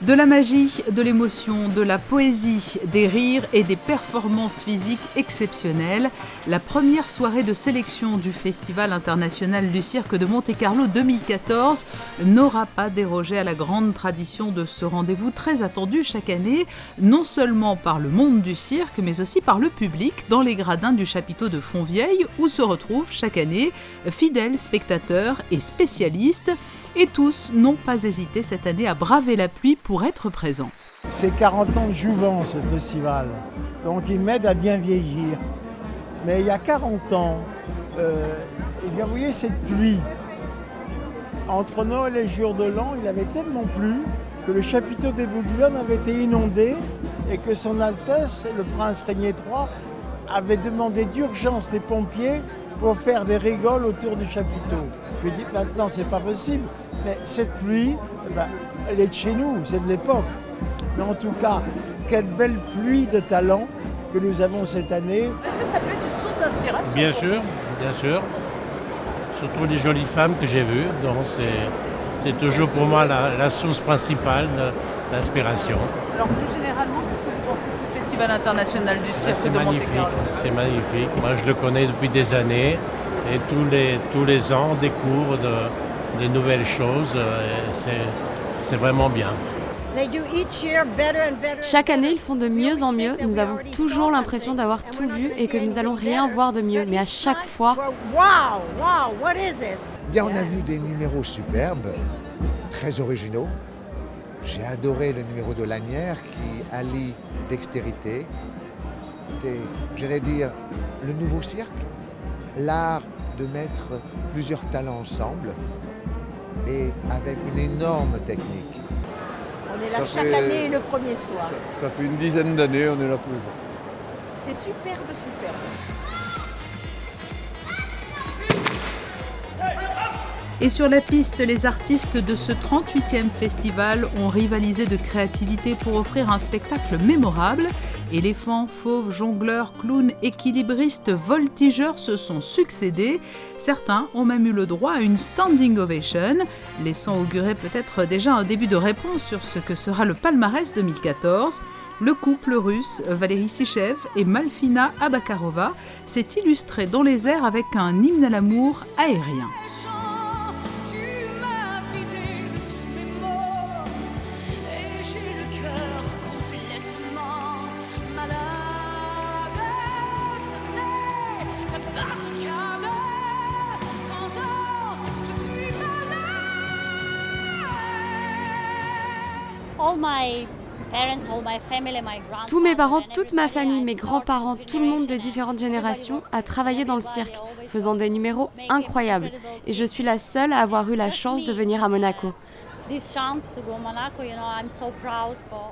De la magie, de l'émotion, de la poésie, des rires et des performances physiques exceptionnelles, la première soirée de sélection du Festival international du cirque de Monte-Carlo 2014 n'aura pas dérogé à la grande tradition de ce rendez-vous très attendu chaque année, non seulement par le monde du cirque, mais aussi par le public dans les gradins du chapiteau de Fontvieille où se retrouvent chaque année fidèles spectateurs et spécialistes. Et tous n'ont pas hésité cette année à braver la pluie pour être présents. C'est 40 ans de jouvence ce festival, donc il m'aide à bien vieillir. Mais il y a 40 ans, eh bien, vous voyez cette pluie, entre Noël et le jour de l'an, il avait tellement plu que le chapiteau des Bouglione avait été inondé et que son Altesse, le prince Régnier III, avait demandé d'urgence les pompiers pour faire des rigoles autour du chapiteau. Je dis maintenant c'est pas possible, mais cette pluie, elle est de chez nous, c'est de l'époque. Mais en tout cas, quelle belle pluie de talent que nous avons cette année. Est-ce que ça peut être une source d'inspiration? Bien sûr. Surtout les jolies femmes que j'ai vues, donc c'est toujours pour moi la source principale d'inspiration. Alors plus généralement, qu'est-ce que vous pensez de ce Festival international du cirque de Monte-Carlo? C'est magnifique, moi je le connais depuis des années. Et tous les ans, on découvre des nouvelles choses. C'est vraiment bien. Chaque année, ils font de mieux en mieux. Nous avons toujours l'impression d'avoir tout vu et que nous allons rien voir de mieux. Mais à chaque fois... Bien, on a vu des numéros superbes, très originaux. J'ai adoré le numéro de Lanière qui allie dextérité, j'allais dire, le nouveau cirque. L'art de mettre plusieurs talents ensemble et avec une énorme technique. On est là chaque année le premier soir. Ça fait une dizaine d'années, on est là tous les ans. C'est superbe. Et sur la piste, les artistes de ce 38e festival ont rivalisé de créativité pour offrir un spectacle mémorable. Éléphants, fauves, jongleurs, clowns, équilibristes, voltigeurs se sont succédés. Certains ont même eu le droit à une standing ovation, laissant augurer peut-être déjà un début de réponse sur ce que sera le palmarès 2014. Le couple russe Valérie Sichev et Malfina Abakarova s'est illustré dans les airs avec un hymne à l'amour aérien. Tous mes parents, toute ma famille, mes grands-parents, tout le monde de différentes générations a travaillé dans le cirque, faisant des numéros incroyables. Et je suis la seule à avoir eu la chance de venir à Monaco.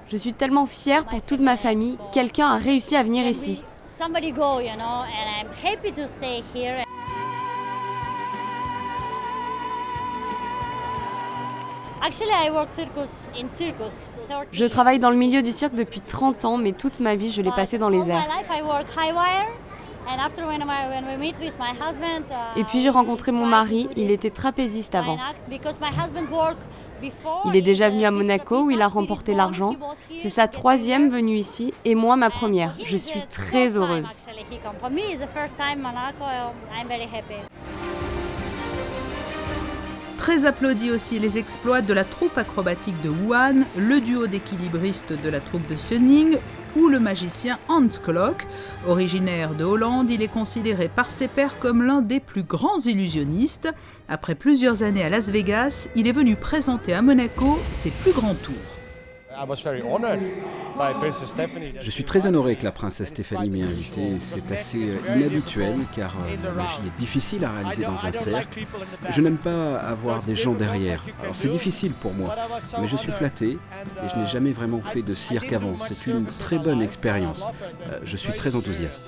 Je suis tellement fière pour toute ma famille. Quelqu'un a réussi à venir ici. Je travaille dans le milieu du cirque depuis 30 ans, mais toute ma vie, je l'ai passée dans les airs. Et puis j'ai rencontré mon mari, il était trapéziste avant. Il est déjà venu à Monaco où il a remporté l'argent. C'est sa 3e venue ici et moi ma première. Je suis très heureuse. Très applaudis aussi les exploits de la troupe acrobatique de Wuhan, le duo d'équilibristes de la troupe de Sunning ou le magicien Hans Klok. Originaire de Hollande, il est considéré par ses pairs comme l'un des plus grands illusionnistes. Après plusieurs années à Las Vegas, il est venu présenter à Monaco ses plus grands tours. Je suis très honoré que la princesse Stéphanie m'ait invité. C'est assez inhabituel car la magie est difficile à réaliser dans un cercle. Je n'aime pas avoir des gens derrière. Alors c'est difficile pour moi, mais je suis flatté et je n'ai jamais vraiment fait de cirque avant. C'est une très bonne expérience. Je suis très enthousiaste.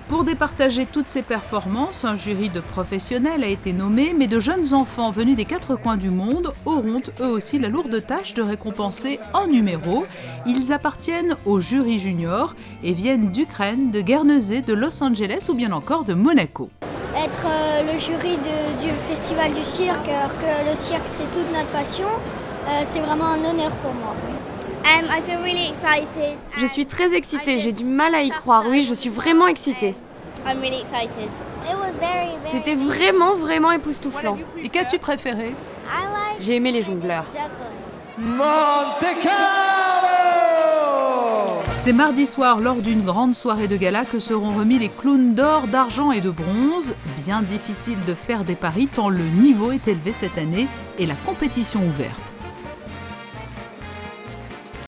Pour départager toutes ces performances, un jury de professionnels a été nommé, mais de jeunes enfants venus des 4 coins du monde auront eux aussi la lourde tâche de récompenser en numéros. Ils appartiennent au jury junior et viennent d'Ukraine, de Guernesey, de Los Angeles ou bien encore de Monaco. être le jury du festival du cirque, alors que le cirque c'est toute notre passion. C'est vraiment un honneur pour moi. Je suis très excitée, j'ai du mal à y croire. Oui, je suis vraiment excitée. C'était vraiment époustouflant. Et qu'as-tu préféré? J'ai aimé les jongleurs. C'est mardi soir, lors d'une grande soirée de gala, que seront remis les clowns d'or, d'argent et de bronze. Bien difficile de faire des paris tant le niveau est élevé cette année et la compétition ouverte.